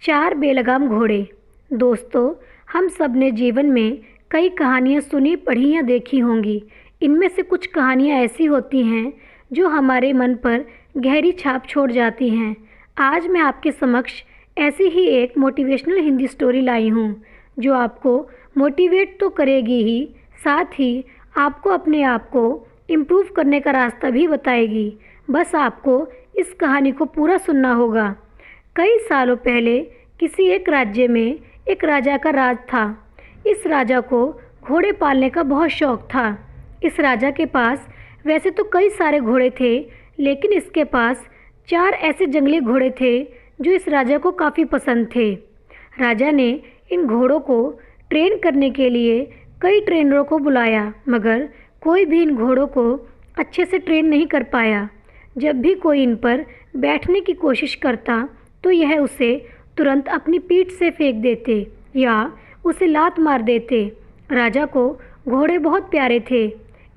चार बेलगाम घोड़े। दोस्तों, हम सब ने जीवन में कई कहानियाँ सुनी, पढ़ी या देखी होंगी। इनमें से कुछ कहानियाँ ऐसी होती हैं जो हमारे मन पर गहरी छाप छोड़ जाती हैं। आज मैं आपके समक्ष ऐसी ही एक मोटिवेशनल हिंदी स्टोरी लाई हूँ जो आपको मोटिवेट तो करेगी ही, साथ ही आपको अपने आप को इम्प्रूव करने का रास्ता भी बताएगी। बस आपको इस कहानी को पूरा सुनना होगा। कई सालों पहले किसी एक राज्य में एक राजा का राज था। इस राजा को घोड़े पालने का बहुत शौक था। इस राजा के पास वैसे तो कई सारे घोड़े थे, लेकिन इसके पास 4 ऐसे जंगली घोड़े थे जो इस राजा को काफ़ी पसंद थे। राजा ने इन घोड़ों को ट्रेन करने के लिए कई ट्रेनरों को बुलाया, मगर कोई भी इन घोड़ों को अच्छे से ट्रेन नहीं कर पाया। जब भी कोई इन पर बैठने की कोशिश करता तो यह उसे तुरंत अपनी पीठ से फेंक देते या उसे लात मार देते। राजा को घोड़े बहुत प्यारे थे,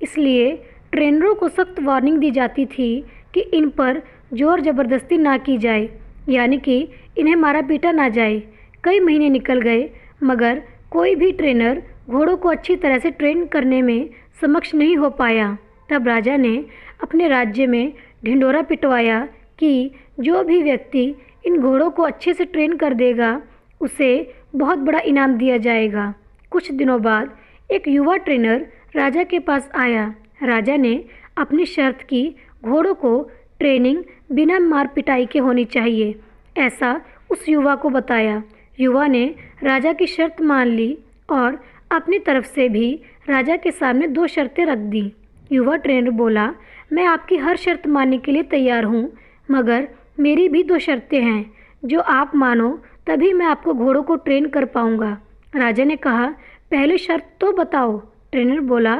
इसलिए ट्रेनरों को सख्त वार्निंग दी जाती थी कि इन पर जोर ज़बरदस्ती ना की जाए, यानी कि इन्हें मारा पीटा ना जाए। कई महीने निकल गए, मगर कोई भी ट्रेनर घोड़ों को अच्छी तरह से ट्रेन करने में सक्षम नहीं हो पाया। तब राजा ने अपने राज्य में ढिंढोरा पिटवाया कि जो भी व्यक्ति इन घोड़ों को अच्छे से ट्रेन कर देगा उसे बहुत बड़ा इनाम दिया जाएगा। कुछ दिनों बाद एक युवा ट्रेनर राजा के पास आया। राजा ने अपनी शर्त की घोड़ों को ट्रेनिंग बिना मार पिटाई के होनी चाहिए, ऐसा उस युवा को बताया। युवा ने राजा की शर्त मान ली और अपनी तरफ से भी राजा के सामने 2 शर्तें रख दी। युवा ट्रेनर बोला, मैं आपकी हर शर्त मानने के लिए तैयार हूँ, मगर मेरी भी 2 शर्तें हैं जो आप मानो तभी मैं आपको घोड़ों को ट्रेन कर पाऊँगा। राजा ने कहा, पहली शर्त तो बताओ। ट्रेनर बोला,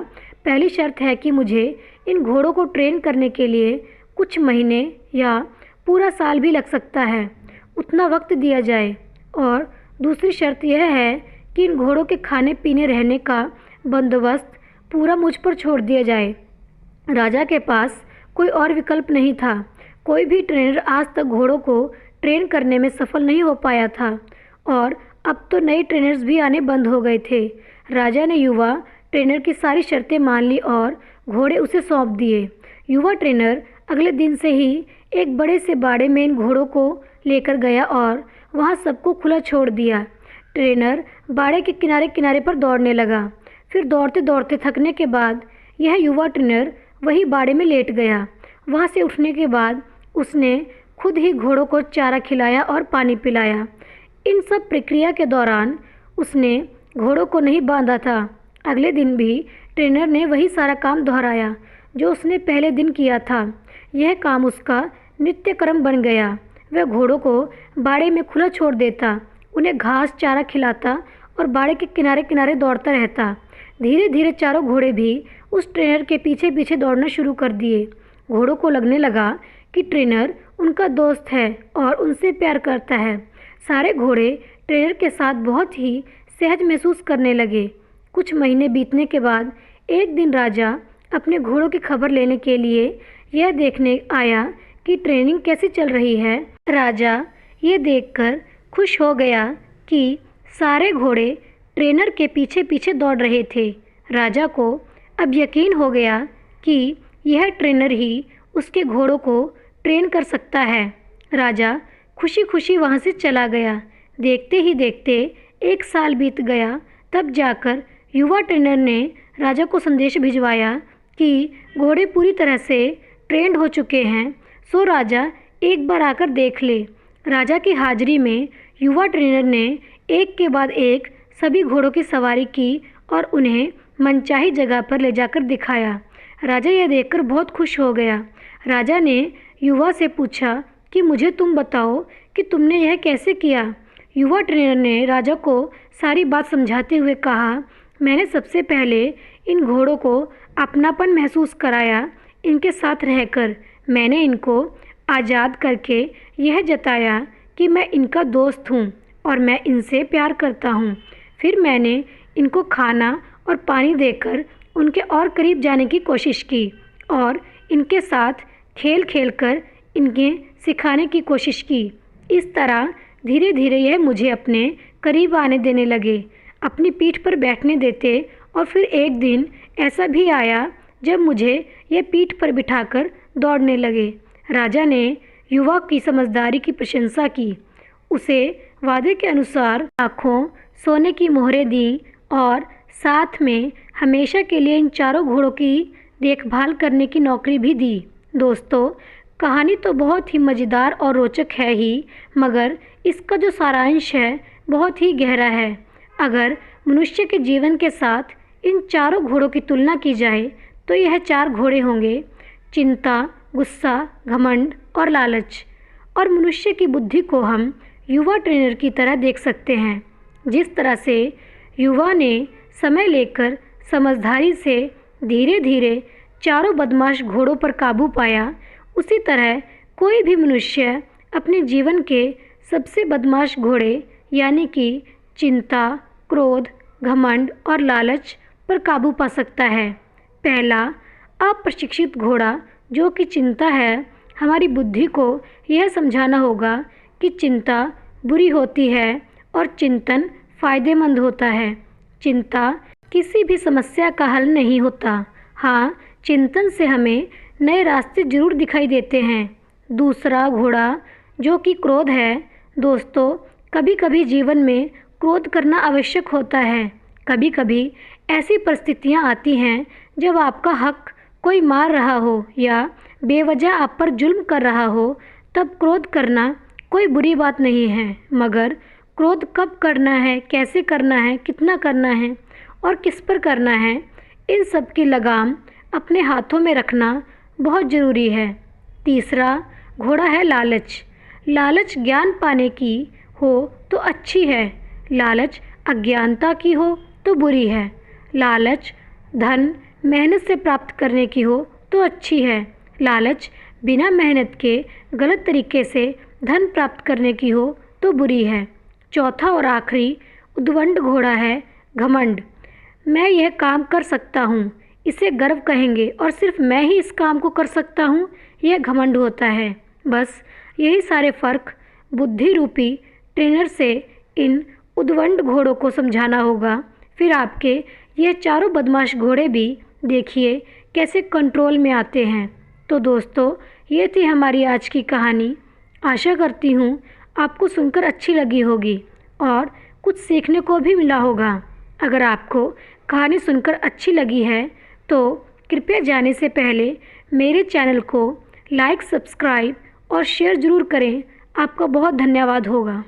पहली शर्त है कि मुझे इन घोड़ों को ट्रेन करने के लिए कुछ महीने या पूरा साल भी लग सकता है, उतना वक्त दिया जाए। और दूसरी शर्त यह है कि इन घोड़ों के खाने पीने रहने का बंदोबस्त पूरा मुझ पर छोड़ दिया जाए। राजा के पास कोई और विकल्प नहीं था। कोई भी ट्रेनर आज तक घोड़ों को ट्रेन करने में सफल नहीं हो पाया था और अब तो नए ट्रेनर्स भी आने बंद हो गए थे। राजा ने युवा ट्रेनर की सारी शर्तें मान ली और घोड़े उसे सौंप दिए। युवा ट्रेनर अगले दिन से ही एक बड़े से बाड़े में इन घोड़ों को लेकर गया और वहाँ सबको खुला छोड़ दिया। ट्रेनर बाड़े के किनारे किनारे पर दौड़ने लगा। फिर दौड़ते दौड़ते थकने के बाद यह युवा ट्रेनर वही बाड़े में लेट गया। वहाँ से उठने के बाद उसने खुद ही घोड़ों को चारा खिलाया और पानी पिलाया। इन सब प्रक्रिया के दौरान उसने घोड़ों को नहीं बांधा था। अगले दिन भी ट्रेनर ने वही सारा काम दोहराया जो उसने पहले दिन किया था। यह काम उसका नित्य कर्म बन गया। वह घोड़ों को बाड़े में खुला छोड़ देता, उन्हें घास चारा खिलाता और बाड़े के किनारे किनारे दौड़ता रहता। धीरे धीरे चारों घोड़े भी उस ट्रेनर के पीछे पीछे दौड़ना शुरू कर दिए। घोड़ों को लगने लगा कि ट्रेनर उनका दोस्त है और उनसे प्यार करता है। सारे घोड़े ट्रेनर के साथ बहुत ही सहज महसूस करने लगे। कुछ महीने बीतने के बाद एक दिन राजा अपने घोड़ों की खबर लेने के लिए यह देखने आया कि ट्रेनिंग कैसी चल रही है। राजा ये देखकर खुश हो गया कि सारे घोड़े ट्रेनर के पीछे पीछे दौड़ रहे थे। राजा को अब यकीन हो गया कि यह ट्रेनर ही उसके घोड़ों को ट्रेन कर सकता है। राजा खुशी खुशी वहाँ से चला गया। देखते ही देखते 1 साल बीत गया। तब जाकर युवा ट्रेनर ने राजा को संदेश भिजवाया कि घोड़े पूरी तरह से ट्रेंड हो चुके हैं, सो राजा एक बार आकर देख ले। राजा की हाजिरी में युवा ट्रेनर ने एक के बाद एक सभी घोड़ों की सवारी की और उन्हें मनचाही जगह पर ले जाकर दिखाया। राजा यह देखकर बहुत खुश हो गया। राजा ने युवा से पूछा कि मुझे तुम बताओ कि तुमने यह कैसे किया। युवा ट्रेनर ने राजा को सारी बात समझाते हुए कहा, मैंने सबसे पहले इन घोड़ों को अपनापन महसूस कराया। इनके साथ रहकर मैंने इनको आज़ाद करके यह जताया कि मैं इनका दोस्त हूँ और मैं इनसे प्यार करता हूँ। फिर मैंने इनको खाना और पानी देकर उनके और करीब जाने की कोशिश की और इनके साथ खेल खेल कर इन्हें सिखाने की कोशिश की। इस तरह धीरे धीरे यह मुझे अपने करीब आने देने लगे, अपनी पीठ पर बैठने देते। और फिर एक दिन ऐसा भी आया जब मुझे यह पीठ पर बिठाकर दौड़ने लगे। राजा ने युवा की समझदारी की प्रशंसा की, उसे वादे के अनुसार लाखों सोने की मोहरें दी और साथ में हमेशा के लिए इन चारों घोड़ों की देखभाल करने की नौकरी भी दी। दोस्तों, कहानी तो बहुत ही मज़ेदार और रोचक है ही, मगर इसका जो सारांश है बहुत ही गहरा है। अगर मनुष्य के जीवन के साथ इन चारों घोड़ों की तुलना की जाए तो यह 4 घोड़े होंगे: चिंता, गुस्सा, घमंड और लालच। और मनुष्य की बुद्धि को हम युवा ट्रेनर की तरह देख सकते हैं। जिस तरह से युवा ने समय लेकर समझदारी से धीरे धीरे चारों बदमाश घोड़ों पर काबू पाया, उसी तरह कोई भी मनुष्य अपने जीवन के सबसे बदमाश घोड़े यानी कि चिंता, क्रोध, घमंड और लालच पर काबू पा सकता है। पहला, अप्रशिक्षित घोड़ा जो कि चिंता है, हमारी बुद्धि को यह समझाना होगा कि चिंता बुरी होती है और चिंतन फायदेमंद होता है। चिंता किसी भी समस्या का हल नहीं होता। हाँ, चिंतन से हमें नए रास्ते जरूर दिखाई देते हैं। दूसरा घोड़ा जो कि क्रोध है। दोस्तों, कभी कभी जीवन में क्रोध करना आवश्यक होता है। कभी कभी ऐसी परिस्थितियाँ आती हैं जब आपका हक कोई मार रहा हो या बेवजह आप पर जुल्म कर रहा हो, तब क्रोध करना कोई बुरी बात नहीं है। मगर क्रोध कब करना है, कैसे करना है, कितना करना है और किस पर करना है, इन सब की लगाम अपने हाथों में रखना बहुत ज़रूरी है। तीसरा घोड़ा है लालच। लालच ज्ञान पाने की हो तो अच्छी है, लालच अज्ञानता की हो तो बुरी है। लालच धन मेहनत से प्राप्त करने की हो तो अच्छी है, लालच बिना मेहनत के गलत तरीके से धन प्राप्त करने की हो तो बुरी है। चौथा और आखिरी उद्दंड घोड़ा है घमंड। मैं यह काम कर सकता हूँ, इसे गर्व कहेंगे और सिर्फ मैं ही इस काम को कर सकता हूँ, यह घमंड होता है। बस यही सारे फ़र्क बुद्धि रूपी ट्रेनर से इन उद्दंड घोड़ों को समझाना होगा। फिर आपके यह चारों बदमाश घोड़े भी देखिए कैसे कंट्रोल में आते हैं। तो दोस्तों, ये थी हमारी आज की कहानी। आशा करती हूँ आपको सुनकर अच्छी लगी होगी और कुछ सीखने को भी मिला होगा। अगर आपको कहानी सुनकर अच्छी लगी है तो कृपया जाने से पहले मेरे चैनल को लाइक, सब्सक्राइब और शेयर ज़रूर करें। आपका बहुत धन्यवाद होगा।